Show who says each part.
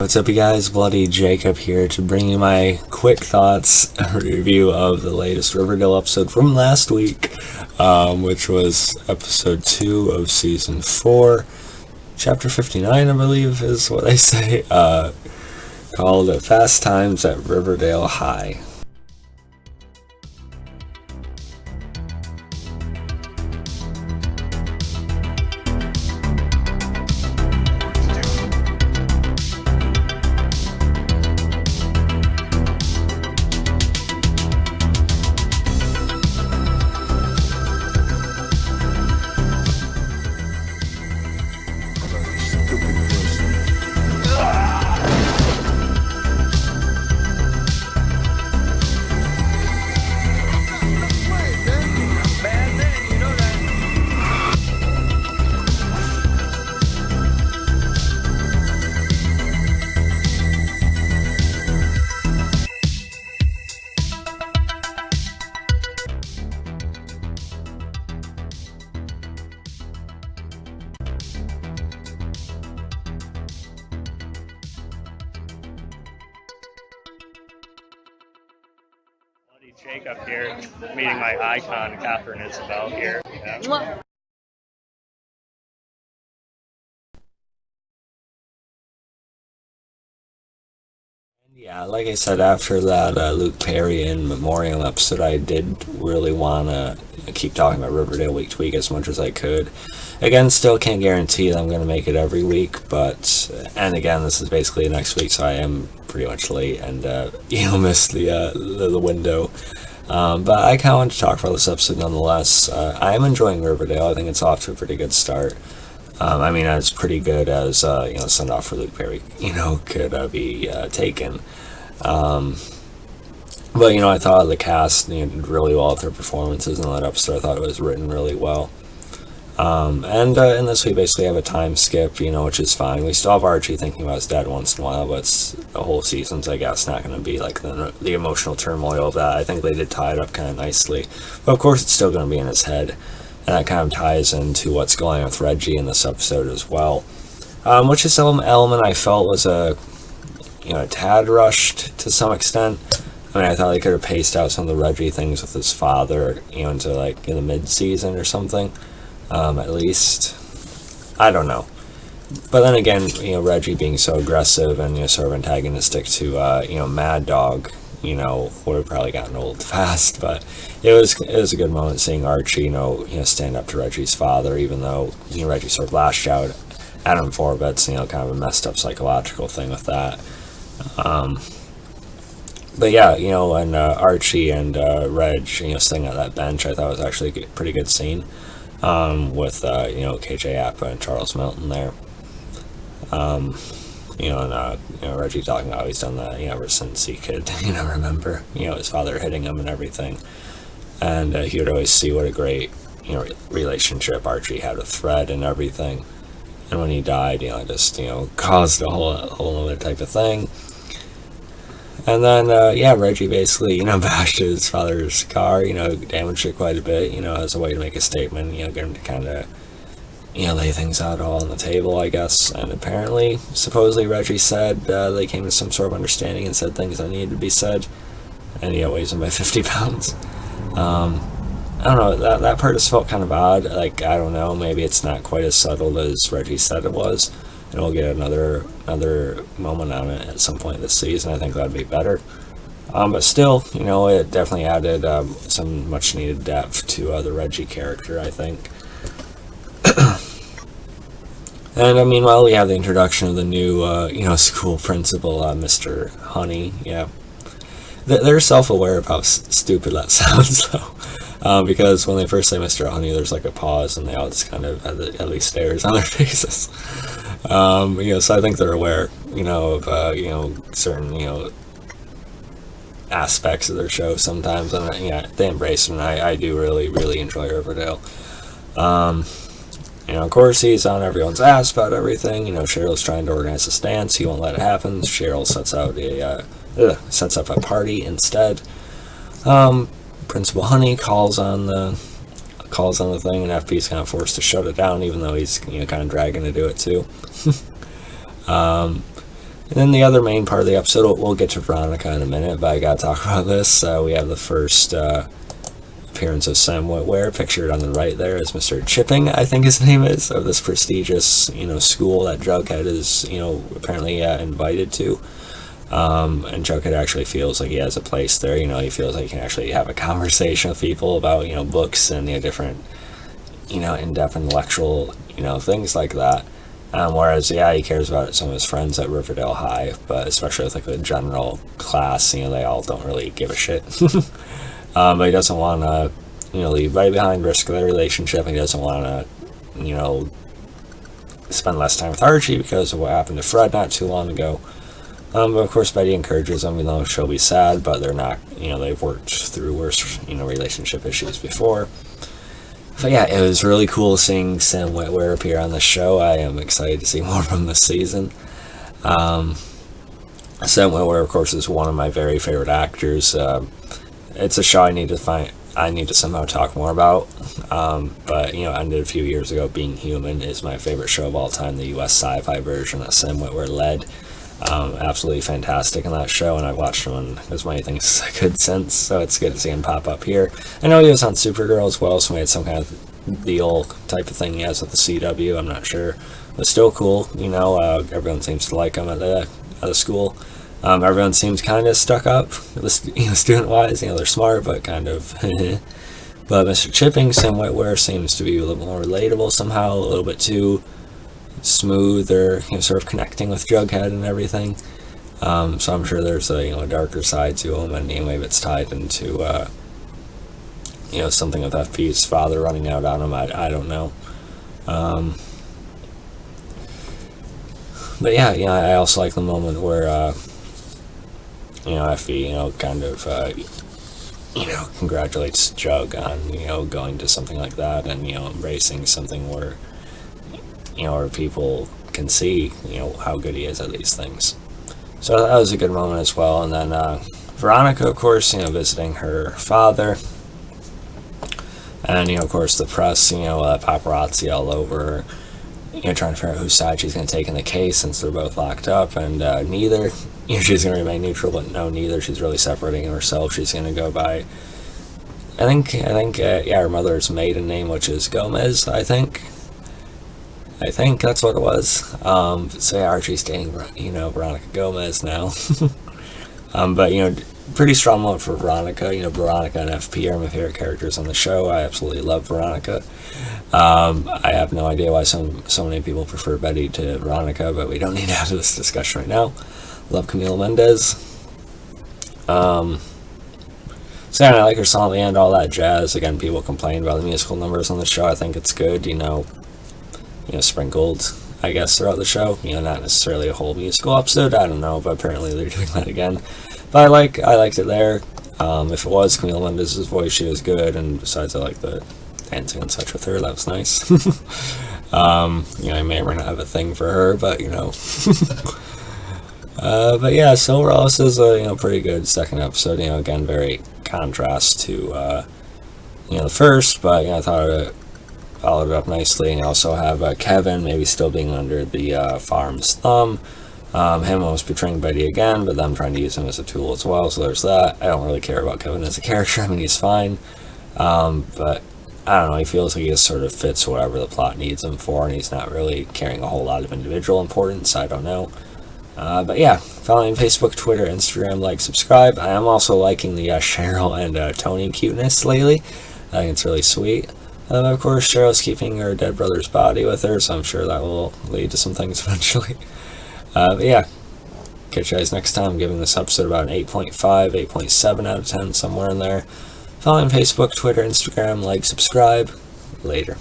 Speaker 1: What's up, you guys? Bloody Jacob here to bring you my quick thoughts review of the latest Riverdale episode from last week, which was episode 2 of season 4, chapter 59, I believe is what they say, called Fast Times at Riverdale High.
Speaker 2: Jacob here, meeting my icon, Catherine Isabel here. Yeah.
Speaker 1: Yeah, like I said, after that Luke Perry in Memorial episode, I did really want to keep talking about Riverdale week to week as much as I could. Again, still can't guarantee that I'm going to make it every week, and again, this is basically next week, so I am pretty much late and, missed the window. But I kind of want to talk about this episode nonetheless. I am enjoying Riverdale. I think it's off to a pretty good start. As pretty good as, send off for Luke Perry, could be taken. But, I thought the cast did really well with their performances in that episode. I thought it was written really well. In this we basically have a time skip, which is fine. We still have Archie thinking about his dad once in a while, but the whole season's, I guess, not going to be like the emotional turmoil of that. I think they did tie it up kind of nicely. But of course it's still going to be in his head. And that kind of ties into what's going on with Reggie in this episode as well. Which is some element I felt was a tad rushed to some extent. I thought they could have paced out some of the Reggie things with his father, into in the mid-season or something. At least. I don't know. But then again, Reggie being so aggressive and, sort of antagonistic to, Mad Dog, would have probably gotten old fast, but it was a good moment seeing Archie, stand up to Reggie's father, even though, Reggie sort of lashed out at him for it, but it's, kind of a messed up psychological thing with that. But yeah, and Archie and Reg, sitting at that bench, I thought was actually a pretty good scene, with, KJ Appa and Charles Melton there. Reggie talking about how he's done that, ever since he could, remember, his father hitting him and everything. And he would always see what a great, relationship Archie had with Fred and everything. And when he died, it just, caused a whole other type of thing. And then, Reggie basically, bashed his father's car, damaged it quite a bit, as a way to make a statement, get him to kind of, lay things out all on the table, I guess. And apparently, supposedly Reggie said they came to some sort of understanding and said things that needed to be said. And he weighs him by 50 pounds. I don't know, that part just felt kind of odd. I don't know, maybe it's not quite as subtle as Reggie said it was. And we'll get another moment on it at some point this season. I think that'd be better. But still, it definitely added some much needed depth to the Reggie character, I think. And meanwhile, we have the introduction of the new, school principal, Mr. Honey. Yeah, they're self-aware of how stupid that sounds, though, because when they first say Mr. Honey, there's a pause, and they all just kind of have at least stares on their faces. So I think they're aware, of, certain, aspects of their show sometimes, and they embrace it, and I do really, really enjoy Riverdale. Of course, he's on everyone's ass about everything. Cheryl's trying to organize a stance. He won't let it happen. Cheryl sets up a party instead. Principal Honey calls on the thing, and FP's kind of forced to shut it down, even though he's kind of dragging to do it too. And then the other main part of the episode, we'll get to Veronica in a minute, but I gotta talk about this. We have the first appearance of Sam Witwer, pictured on the right there as Mr. Chipping, I think his name is, of this prestigious, school that Jughead is, apparently invited to. And Jughead actually feels like he has a place there. He feels like he can actually have a conversation with people about, books and different, in-depth intellectual, things like that. Whereas, he cares about some of his friends at Riverdale High, but especially with the general class, they all don't really give a shit. But he doesn't want to, leave right behind, risk their relationship. He doesn't want to, spend less time with Archie because of what happened to Fred not too long ago. But of course, Betty encourages them, she'll be sad, but they're not, they've worked through worse, relationship issues before. But it was really cool seeing Sam Witwer appear on the show. I am excited to see more from this season. Sam Witwer, of course, is one of my very favorite actors. It's a show I need to somehow talk more about. But, ended a few years ago. Being Human is my favorite show of all time, the US sci-fi version that Sam Witwer led. Absolutely fantastic in that show, and I've watched him in as many things as I could since, so it's good to see him pop up here. I know he was on Supergirl as well, so he had some kind of deal type of thing he has with the CW, I'm not sure, but still cool. Everyone seems to like him at the school. Everyone seems kind of stuck up, student-wise. They're smart, but kind of but Mr. Chipping, Sam Witwer, seems to be a little more relatable somehow, a little bit too smooth, or sort of connecting with Jughead and everything. So I'm sure there's a darker side to him, and maybe it's tied into something with FP's father running out on him. I don't know. But I also like the moment where FP kind of congratulates Jug on going to something like that, and embracing something where where people can see, how good he is at these things. So that was a good moment as well. And then Veronica, of course, visiting her father. And, of course, the press, paparazzi all over, trying to figure out whose side she's going to take in the case, since they're both locked up. And neither, she's going to remain neutral, but no, neither. She's really separating herself. She's going to go by, I think, her mother's maiden name, which is Gomez, I think that's what it was. Archie's dating, Veronica Gomez now. But, pretty strong one for Veronica. Veronica and FP are my favorite characters on the show. I absolutely love Veronica. I have no idea why so many people prefer Betty to Veronica, but we don't need to have this discussion right now. Love Camila Mendez. I like her song at the end, all that jazz. Again, people complain about the musical numbers on the show. I think it's good, sprinkled, I guess, throughout the show. Not necessarily a whole musical episode, I don't know, but apparently they're doing that again. But I liked it there. If it was Camila Mendez's voice, she was good, and besides, I like the dancing and such with her. That was nice. I may or may not have a thing for her, but so overall, this is a pretty good second episode. Again, very contrast to the first, but I thought it followed it up nicely. And you also have Kevin maybe still being under the farm's thumb. Him almost betraying Betty again, but them trying to use him as a tool as well, so there's that. I don't really care about Kevin as a character. I mean, he's fine, but I don't know, he feels like he just sort of fits whatever the plot needs him for, and he's not really carrying a whole lot of individual importance. I don't know. But follow me on Facebook, Twitter, Instagram, like, subscribe. I am also liking the Cheryl and Tony cuteness lately. I think it's really sweet. Of course, Cheryl's keeping her dead brother's body with her, so I'm sure that will lead to some things eventually. Catch you guys next time. I'm giving this episode about an 8.5, 8.7 out of 10, somewhere in there. Follow me on Facebook, Twitter, Instagram, like, subscribe. Later.